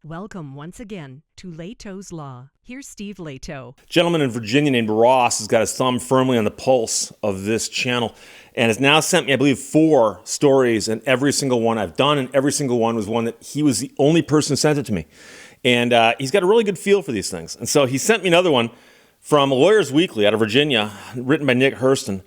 Welcome once again to Lehto's Law. Here's Steve Lehto. Gentleman in Virginia named Ross has got his thumb firmly on the pulse of this channel and has now sent me, I believe, 4 stories, and every single one I've done, and every single one was one that he was the only person who sent it to me. And he's got a really good feel for these things. And so he sent me another one from Lawyers Weekly out of Virginia, written by Nick Hurston.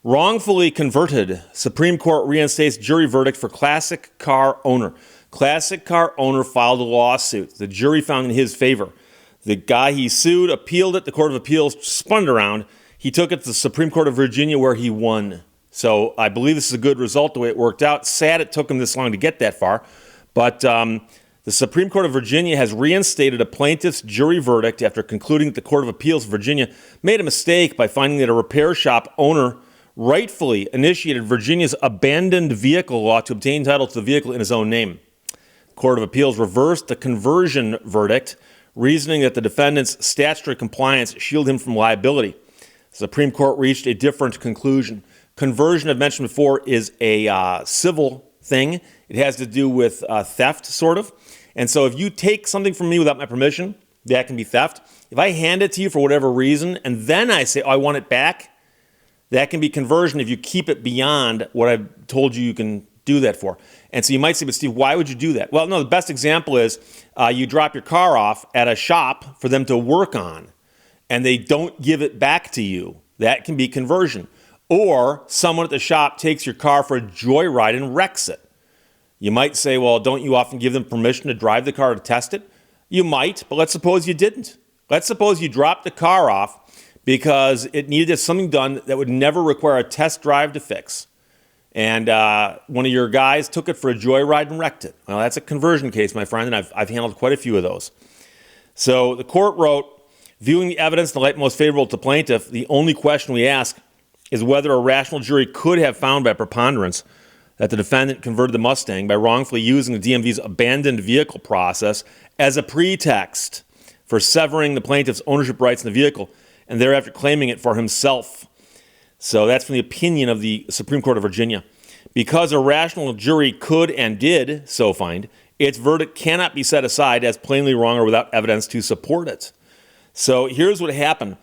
Wrongfully converted, Supreme Court reinstates jury verdict for classic car owner. Classic car owner filed a lawsuit. The jury found in his favor. The guy he sued appealed it. The Court of Appeals spun it around. He took it to the Supreme Court of Virginia where he won. So I believe this is a good result the way it worked out. Sad it took him this long to get that far. But the Supreme Court of Virginia has reinstated a plaintiff's jury verdict after concluding that the Court of Appeals of Virginia made a mistake by finding that a repair shop owner rightfully initiated Virginia's abandoned vehicle law to obtain title to the vehicle in his own name. Court of Appeals reversed the conversion verdict, reasoning that the defendant's statutory compliance shielded him from liability. The Supreme Court reached a different conclusion. Conversion, I've mentioned before, is a civil thing. It has to do with theft, sort of. And so if you take something from me without my permission, that can be theft. If I hand it to you for whatever reason, and then I say, oh, I want it back, that can be conversion if you keep it beyond what I've told you can do that for. And so you might say, but Steve, why would you do that? Well, no, the best example is you drop your car off at a shop for them to work on, and they don't give it back to you. That can be conversion. Or someone at the shop takes your car for a joyride and wrecks it. You might say, well, don't you often give them permission to drive the car to test it? You might, but let's suppose you didn't. Let's suppose you dropped the car off because it needed something done that would never require a test drive to fix. And one of your guys took it for a joyride and wrecked it. Well, that's a conversion case, my friend, and I've handled quite a few of those. So the court wrote, viewing the evidence in the light most favorable to plaintiff, the only question we ask is whether a rational jury could have found by preponderance that the defendant converted the Mustang by wrongfully using the DMV's abandoned vehicle process as a pretext for severing the plaintiff's ownership rights in the vehicle and thereafter claiming it for himself. So that's from the opinion of the Supreme Court of Virginia. Because a rational jury could and did so find, its verdict cannot be set aside as plainly wrong or without evidence to support it. So here's what happened.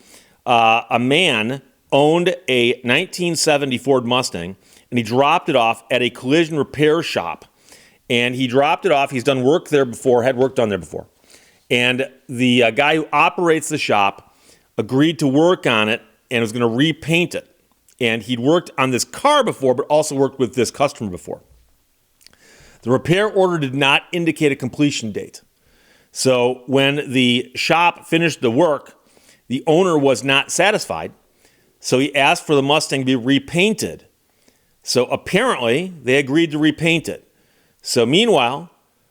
A man owned a 1970 Ford Mustang, and he dropped it off at a collision repair shop. And he dropped it off. He's done work there before, had work done there before. And the guy who operates the shop agreed to work on it and was going to repaint it. And he'd worked on this car before, but also worked with this customer before. The repair order did not indicate a completion date. So when the shop finished the work, the owner was not satisfied. So he asked for the Mustang to be repainted. So apparently they agreed to repaint it. So meanwhile,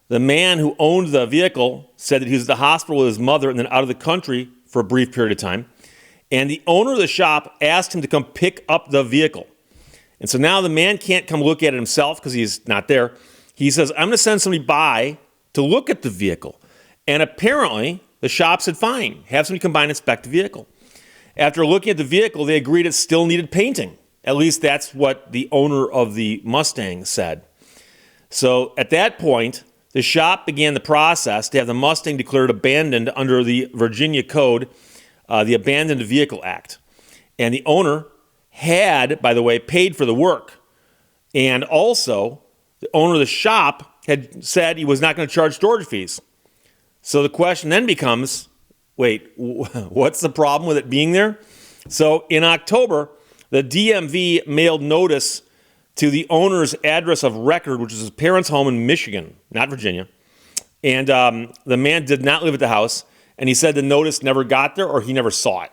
the man who owned the vehicle said that he was at the hospital with his mother and then out of the country for a brief period of time. And the owner of the shop asked him to come pick up the vehicle. And so now the man can't come look at it himself because he's not there. He says, I'm going to send somebody by to look at the vehicle. And apparently the shop said, fine, have somebody come by and inspect the vehicle. After looking at the vehicle, they agreed it still needed painting. At least that's what the owner of the Mustang said. So at that point, the shop began the process to have the Mustang declared abandoned under the Virginia Code, the Abandoned Vehicle Act. And the owner had, by the way, paid for the work. And also, the owner of the shop had said he was not going to charge storage fees. So the question then becomes, wait, what's the problem with it being there? So in October, the DMV mailed notice to the owner's address of record, which is his parents' home in Michigan, not Virginia. And the man did not live at the house. And he said the notice never got there or he never saw it.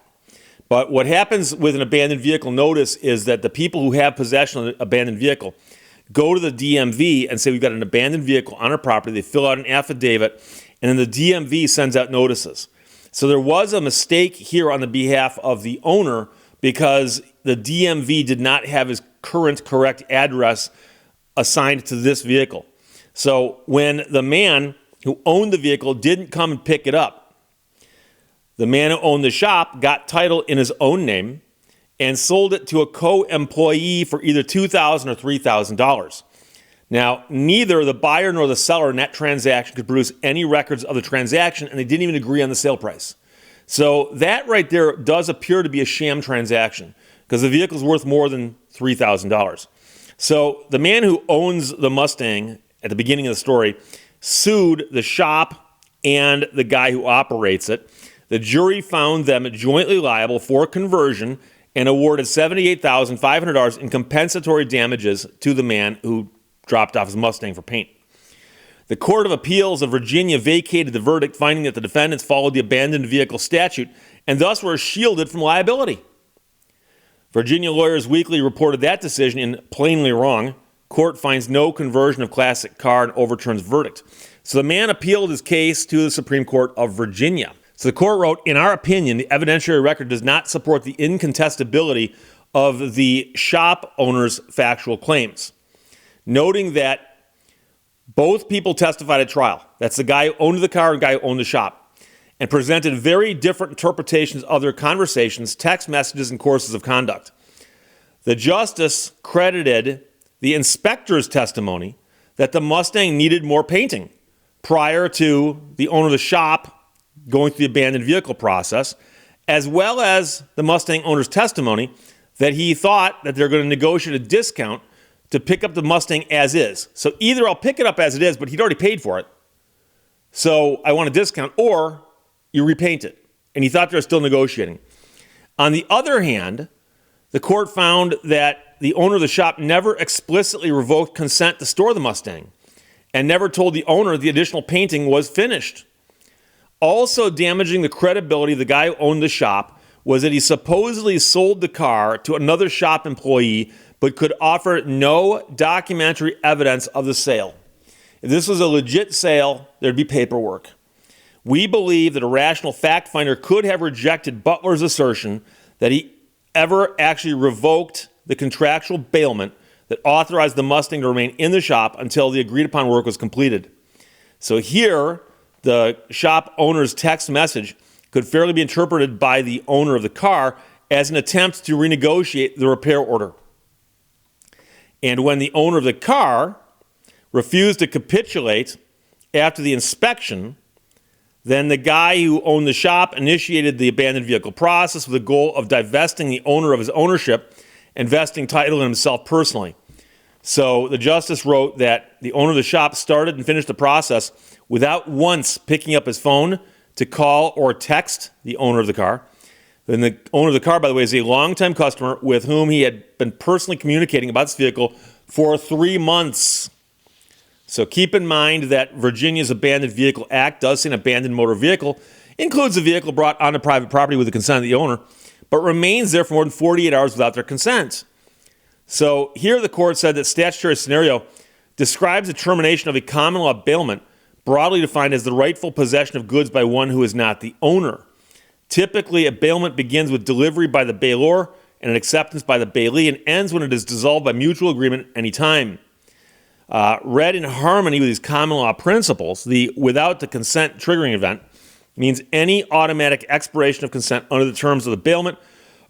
But what happens with an abandoned vehicle notice is that the people who have possession of the abandoned vehicle go to the DMV and say, we've got an abandoned vehicle on our property. They fill out an affidavit, and then the DMV sends out notices. So there was a mistake here on the behalf of the owner because the DMV did not have his current correct address assigned to this vehicle. So when the man who owned the vehicle didn't come and pick it up, the man who owned the shop got title in his own name and sold it to a co-employee for either $2,000 or $3,000. Now, neither the buyer nor the seller in that transaction could produce any records of the transaction, and they didn't even agree on the sale price. So that right there does appear to be a sham transaction because the vehicle is worth more than $3,000. So the man who owns the Mustang at the beginning of the story sued the shop and the guy who operates it. The jury found them jointly liable for conversion and awarded $78,500 in compensatory damages to the man who dropped off his Mustang for paint. The Court of Appeals of Virginia vacated the verdict, finding that the defendants followed the abandoned vehicle statute and thus were shielded from liability. Virginia Lawyers Weekly reported that decision in Plainly Wrong. Court finds no conversion of classic car and overturns verdict. So the man appealed his case to the Supreme Court of Virginia. So the court wrote, in our opinion, the evidentiary record does not support the incontestability of the shop owner's factual claims, noting that both people testified at trial. That's the guy who owned the car and the guy who owned the shop, and presented very different interpretations of their conversations, text messages, and courses of conduct. The justice credited the inspector's testimony that the Mustang needed more painting prior to the owner of the shop going through the abandoned vehicle process, as well as the Mustang owner's testimony that he thought that they're going to negotiate a discount to pick up the Mustang as is. So either I'll pick it up as it is, but he'd already paid for it, so I want a discount, or you repaint it. And he thought they were still negotiating. On the other hand, the court found that the owner of the shop never explicitly revoked consent to store the Mustang and never told the owner the additional painting was finished. Also damaging the credibility of the guy who owned the shop was that he supposedly sold the car to another shop employee but could offer no documentary evidence of the sale. If this was a legit sale, there'd be paperwork. We believe that a rational fact finder could have rejected Butler's assertion that he ever actually revoked the contractual bailment that authorized the Mustang to remain in the shop until the agreed upon work was completed. So here, the shop owner's text message could fairly be interpreted by the owner of the car as an attempt to renegotiate the repair order. And when the owner of the car refused to capitulate after the inspection, then the guy who owned the shop initiated the abandoned vehicle process with the goal of divesting the owner of his ownership and vesting title in himself personally. So the justice wrote that the owner of the shop started and finished the process without once picking up his phone to call or text the owner of the car. And the owner of the car, by the way, is a longtime customer with whom he had been personally communicating about this vehicle for 3 months. So keep in mind that Virginia's Abandoned Vehicle Act does say an abandoned motor vehicle includes a vehicle brought onto private property with the consent of the owner, but remains there for more than 48 hours without their consent. So here the court said that statutory scenario describes the termination of a common law bailment, broadly defined as the rightful possession of goods by one who is not the owner. Typically, a bailment begins with delivery by the bailor and an acceptance by the bailee and ends when it is dissolved by mutual agreement at any time. Read in harmony with these common law principles, the without the consent triggering event means any automatic expiration of consent under the terms of the bailment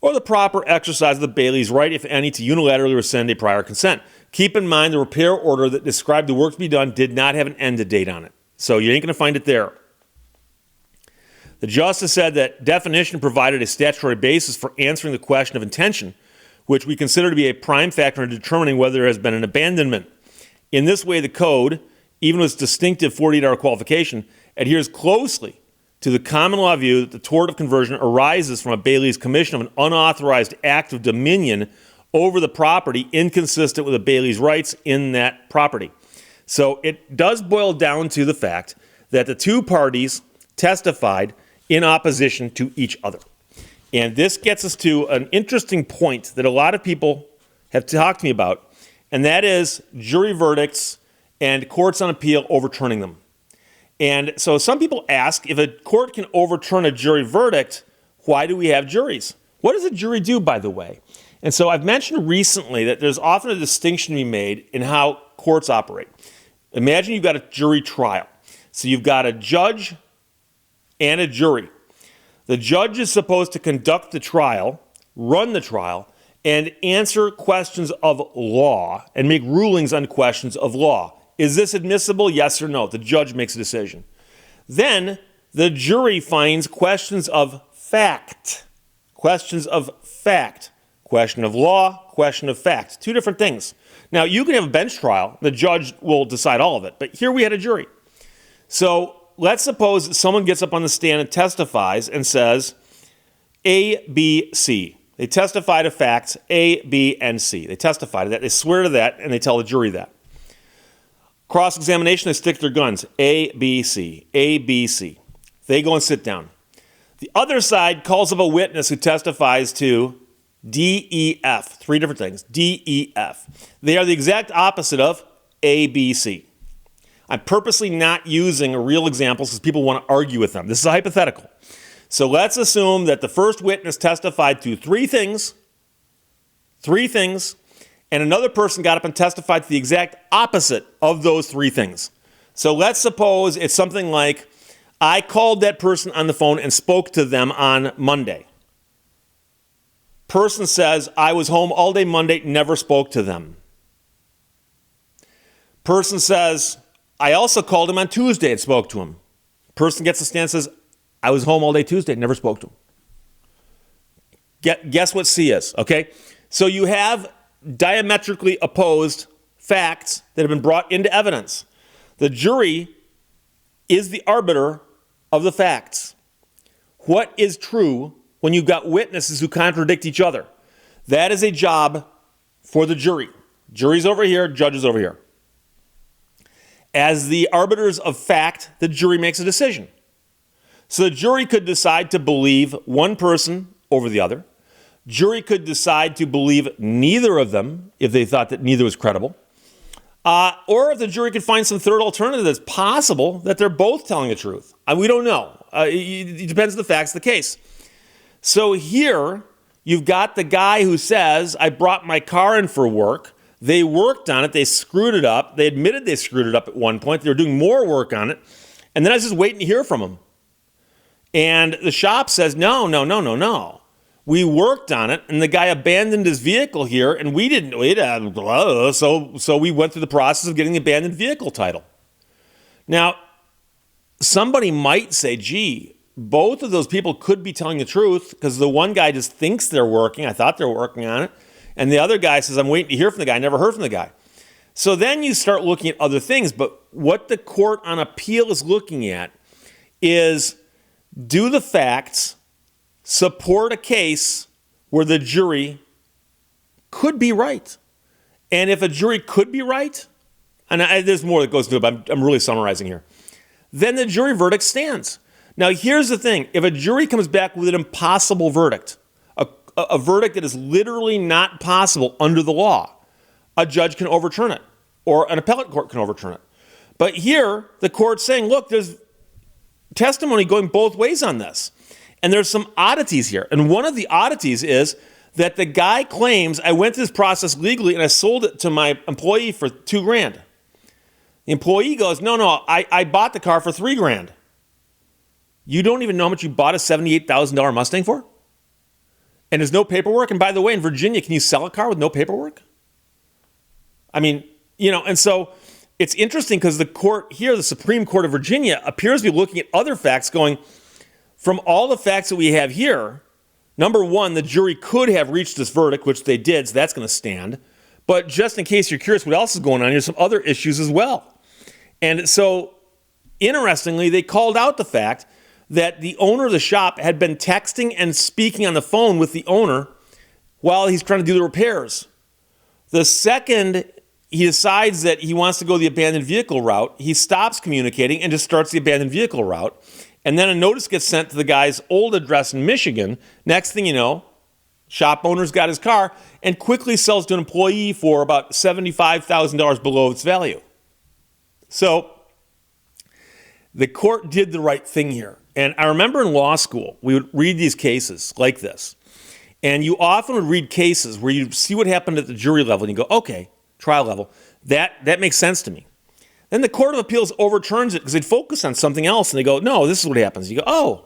or the proper exercise of the bailee's right, if any, to unilaterally rescind a prior consent. Keep in mind the repair order that described the work to be done did not have an end date on it. So you ain't going to find it there. The justice said that definition provided a statutory basis for answering the question of intention, which we consider to be a prime factor in determining whether there has been an abandonment. In this way, the code, even with its distinctive 48-hour qualification, adheres closely to the common law view that the tort of conversion arises from a bailee's commission of an unauthorized act of dominion over the property inconsistent with the bailee's rights in that property. So it does boil down to the fact that the two parties testified in opposition to each other. And this gets us to an interesting point that a lot of people have talked to me about, and that is jury verdicts and courts on appeal overturning them. And so some people ask, if a court can overturn a jury verdict, why do we have juries? What does a jury do, by the way? And so I've mentioned recently that there's often a distinction to be made in how courts operate. Imagine you've got a jury trial. So you've got a judge and a jury. The judge is supposed to conduct the trial, run the trial, and answer questions of law and make rulings on questions of law. Is this admissible? Yes or no? The judge makes a decision. Then the jury finds questions of fact. Questions of fact. Question of law, question of fact. Two different things. Now, you can have a bench trial. The judge will decide all of it. But here we had a jury. So let's suppose that someone gets up on the stand and testifies and says A, B, C. They testify to facts A, B, and C. They testify to that. They swear to that, and they tell the jury that. Cross-examination, they stick to their guns. A, B, C. A, B, C. They go and sit down. The other side calls up a witness who testifies to D, E, F. Three different things. D, E, F. They are the exact opposite of A, B, C. I'm purposely not using real examples because people want to argue with them. This is a hypothetical. So let's assume that the first witness testified to three things, and another person got up and testified to the exact opposite of those three things. So let's suppose it's something like, I called that person on the phone and spoke to them on Monday. Person says, I was home all day Monday, never spoke to them. Person says, I also called him on Tuesday and spoke to him. Person gets the stand and says, I was home all day Tuesday, never spoke to him. Guess what C is, okay? So you have diametrically opposed facts that have been brought into evidence. The jury is the arbiter of the facts. What is true when you've got witnesses who contradict each other? That is a job for the jury. Jury's over here, judge is over here. As the arbiters of fact, the jury makes a decision. So the jury could decide to believe one person over the other. Jury could decide to believe neither of them if they thought that neither was credible. Or if the jury could find some third alternative that's possible that they're both telling the truth. We don't know. It depends on the facts of the case. So here, you've got the guy who says, I brought my car in for work. They worked on it. They screwed it up. They admitted they screwed it up at one point. They were doing more work on it. And then I was just waiting to hear from them. And the shop says, no. We worked on it, and the guy abandoned his vehicle here, and we didn't. So we went through the process of getting the abandoned vehicle title. Now, somebody might say, gee, both of those people could be telling the truth because the one guy just thinks they're working. I thought they were working on it. And the other guy says, I'm waiting to hear from the guy. I never heard from the guy. So then you start looking at other things. But what the court on appeal is looking at is, do the facts support a case where the jury could be right? And if a jury could be right, and there's more that goes into it, but I'm really summarizing here, then the jury verdict stands. Now, here's the thing. If a jury comes back with an impossible verdict, a verdict that is literally not possible under the law, a judge can overturn it, or an appellate court can overturn it. But here, the court's saying, look, there's testimony going both ways on this. And there's some oddities here. And one of the oddities is that the guy claims, I went through this process legally and I sold it to my employee for $2,000. The employee goes, no, I bought the car for $3,000. You don't even know how much you bought a $78,000 Mustang for? And there's no paperwork. And by the way, in Virginia, can you sell a car with no paperwork? I mean, and so it's interesting because the court here, the Supreme Court of Virginia, appears to be looking at other facts going, from all the facts that we have here, number one, the jury could have reached this verdict, which they did, so that's going to stand. But just in case you're curious what else is going on, there's some other issues as well. And so, interestingly, they called out the fact that the owner of the shop had been texting and speaking on the phone with the owner while he's trying to do the repairs. The second he decides that he wants to go the abandoned vehicle route, he stops communicating and just starts the abandoned vehicle route. And then a notice gets sent to the guy's old address in Michigan. Next thing you know, shop owner's got his car and quickly sells to an employee for about $75,000 below its value. So the court did the right thing here. And I remember in law school, we would read these cases like this. And you often would read cases where you see what happened at the jury level and you go, okay, trial level, that makes sense to me. Then the Court of Appeals overturns it because they'd focus on something else and they go, no, this is what happens. You go, oh,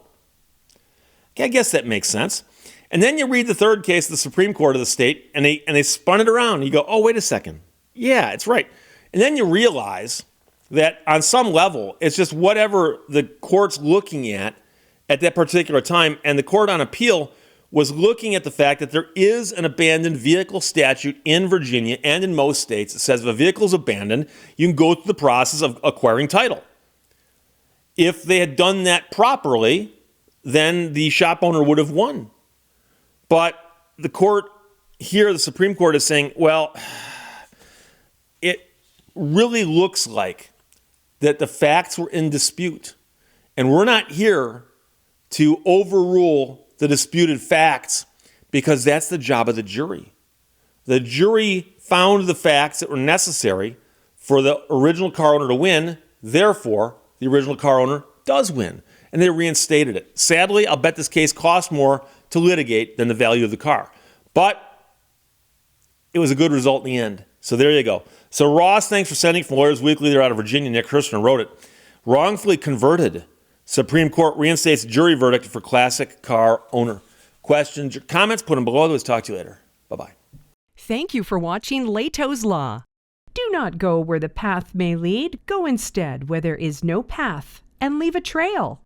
okay, I guess that makes sense. And then you read the third case of the Supreme Court of the state, and they spun it around. You go, oh, wait a second. Yeah, it's right. And then you realize that on some level, it's just whatever the court's looking at that particular time. And the court on appeal was looking at the fact that there is an abandoned vehicle statute in Virginia and in most states that says if a vehicle is abandoned, you can go through the process of acquiring title. If they had done that properly, then the shop owner would have won. But the court here, the Supreme Court, is saying, well, it really looks like that the facts were in dispute. And we're not here to overrule the disputed facts because that's the job of the jury. The jury found the facts that were necessary for the original car owner to win. Therefore, the original car owner does win. And they reinstated it. Sadly, I'll bet this case cost more to litigate than the value of the car. But it was a good result in the end. So there you go. So Ross, thanks for sending from Lawyers Weekly. They're out of Virginia. Nick Hirschman wrote it. Wrongfully converted. Supreme Court reinstates jury verdict for classic car owner. Questions or comments, put them below. Let's talk to you later. Bye-bye. Thank you for watching Lehto's Law. Do not go where the path may lead. Go instead where there is no path and leave a trail.